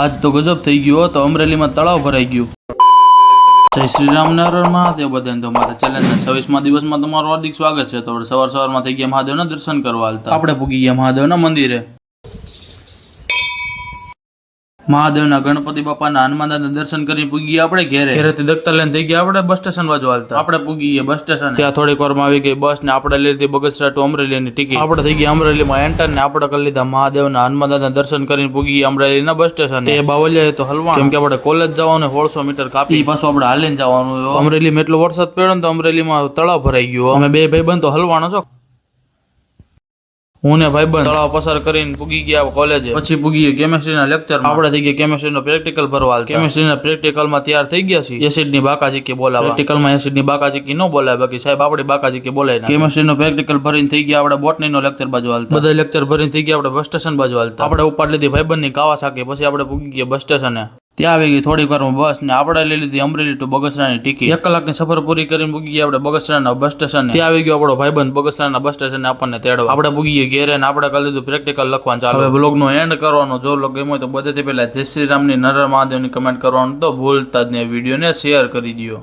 આજ તો ગજબ થઈ ગયો તો અમરેલીમાં તળાવ ભરાઈ ગયું. જય શ્રી રામ ને હર હર મહાદેવ. બધાને તો મારા ચેલેન્જના 26મા દિવસમાં તમારું હાર્દિક સ્વાગત છે. તો સવારમાં થઈ ગયા મહાદેવના દર્શન કરવા હાલતા આપણે પૂગી ગયા મહાદેવના મંદિરે. મહાદેવના ગણપતિ બાપાના હનુમાનદાદા દર્શન કરી પૂગી આપણે ઘેરેથી દખતા લઈને થઈ ગયા આપણે બસ સ્ટેશન બાજુ હાલતા. આપણે પૂગી ગયા બસ સ્ટેશન. ત્યાં થોડીક વારમાં આવી ગઈ બસ ને આપણે લઈ લીધી બગસરા ટુ અમરેલીની ટિકિટ. આપણે થઈ ગયા અમરેલીમાં એન્ટર ને આપણે કરી લીધા મહાદેવના હનુમાનદાદા દર્શન કરીને પૂગી ગયા અમરેલીના બસ સ્ટેશન. એ બાવલિયા તો હલવા કેમ કે આપણે કોલેજ જવાનું 1600 મીટર કાપી પાછું આપણે હાલીને જવાનું. અમરેલીમાં એટલો વરસાદ પડ્યો ને તો અમરેલીમાં તળાવ ભરાઈ ગયો. અમે બે ભાઈબંધ તો હલવાનો છો. હું ને ભાઈબંધ તળાવ પસાર કરીને પૂગી ગયા કોલેજે. પછી પૂગી ગયા કેમેસ્ટ્રીના લેક્ચર. આપણે થઈ ગયા કેમેસ્ટ્રીનો પ્રેક્ટિકલ ભરવા. કેમેસ્ટ્રીના પ્રેક્ટિકલમાં તૈયાર થઈ ગયા છે. એસિડની બાકાજીકી બોલાવા. પ્રેક્ટિકલમાં એસિડની બાકાજીકી ન બોલાય, બાકી સાહેબ આપણી બાકાજીકી બોલાય. કેમેસ્ટ્રીનો પ્રેક્ટિકલ ભરીને થઈ ગયા આપણે બોટનીનો લેક્ચર બાજુ હાલતા. બધા લેક્ચર ભરીને થઈ ગયા આપણે બસ સ્ટેશન બાજુ હાલતા. આપણે ઉપાડ લીધી ભાઈબંધની કાવાસાકી. પછી આપણે પૂગી ગયા બસ સ્ટેશને. ત્યાં આવી ગઈ થોડીક વારમાં બસ ને આપણે લઈ લીધી અમરેલી ટુ બગસરાની ટિકિટ. 1 કલાકની સફર પૂરી કરીને પૂગી ગયા આપણે બગસરાના બસ સ્ટેશન. ત્યાં આવી ગયો આપણો ભાઈબંધ બગસરાના બસ સ્ટેશન આપણને તેડવા. આપણે પૂગી ગયા ઘેરે ને આપણે કરી લીધું પ્રેક્ટિકલ લખવાનું ચાલુ. હવે બ્લોગનો એન્ડ કરવાનો. જો બ્લોગ ગમ્યો તો બધેથી પહેલા જય શ્રી રામની નર મહાદેવની કમેન્ટ કરવાનું તો ભૂલતા જ નહીં. વિડીયોને શેર કરી દો.